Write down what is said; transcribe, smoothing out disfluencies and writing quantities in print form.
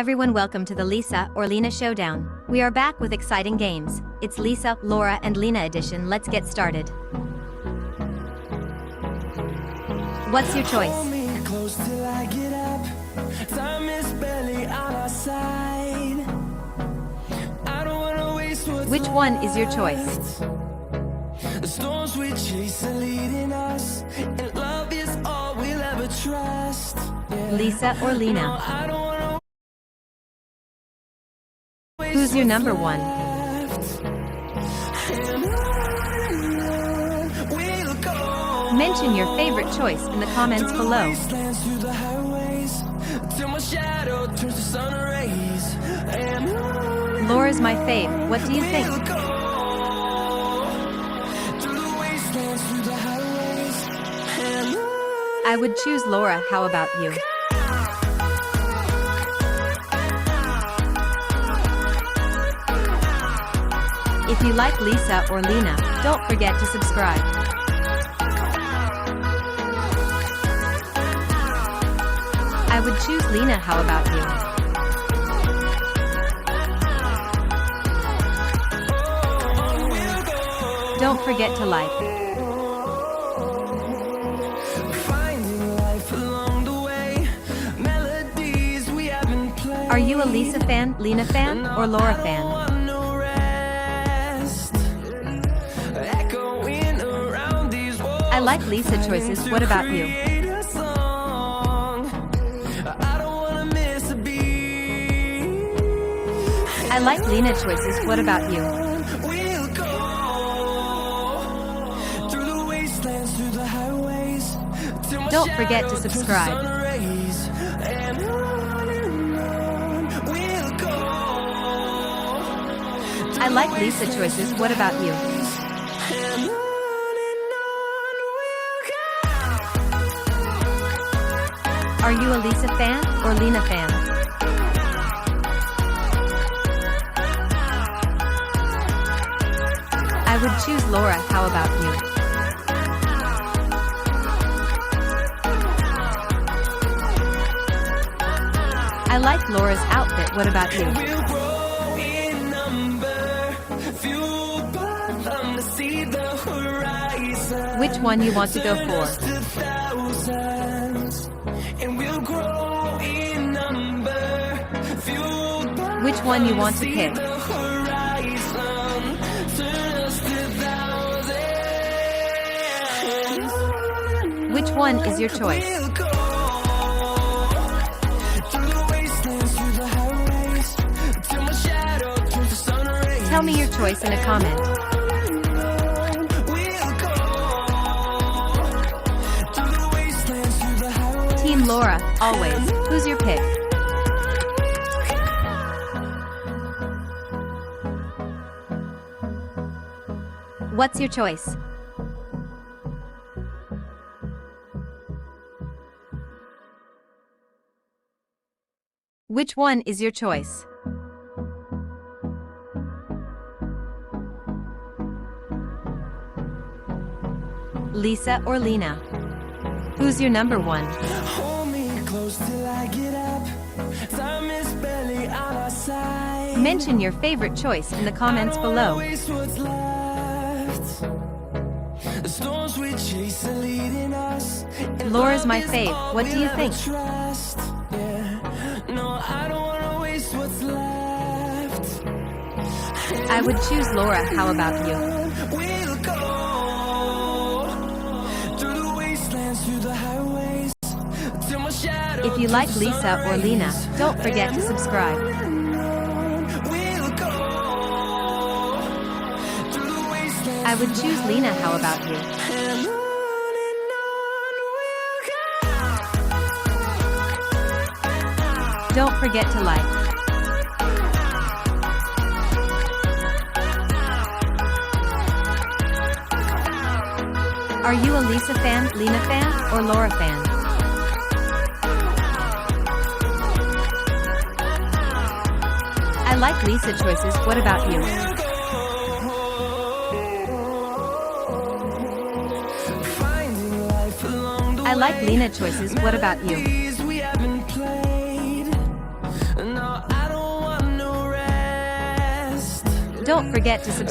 Everyone, welcome to the Lisa or Lena Showdown. We are back with exciting games. It's Lisa, Lora and Lena edition. Let's get started. What's your choice? Which one is your choice? The storms we chase are leading us, and love is all we'll ever trust. Lisa or Lena? Who's your number one? Mention your favorite choice in the comments below. Lora's my fave. What do you think? I would choose Lora. How about you? If you like Lisa or Lena, don't forget to subscribe. I would choose Lena. How about you? Don't forget to like. Are you a Lisa fan, Lena fan, or Lora fan? I like Lisa choices. What about you? I like Lena choices. What about you? Don't forget to subscribe. I like Lisa choices. What about you? Are you a Lisa fan or Lena fan? I would choose Lora. How about you? I like Lora's outfit. What about you? Which one you want to go for? Which one you want to pick? Which one is your choice? Tell me your choice in a comment. Team Lora, always. Who's your pick? What's your choice? Which one is your choice? Lisa or Lena? Who's your number one? Hold me close till I get up. Time is barely on our side. Mention your favorite choice in the comments below. The storms we chase are leading us. Lora's my fave. What do you think? No, I don't wanna waste what's left. I would choose Lora. How about you? We'll go through the wastelands, through the highways, till my shadow. If you like Lisa or Lena, don't forget to subscribe. I would choose Lena. How about you? Don't forget to like. Are you a Lisa fan, Lena fan, or Lora fan? I like Lisa choices. What about you? I like Lena choices. What about you? No, Don't forget to subscribe.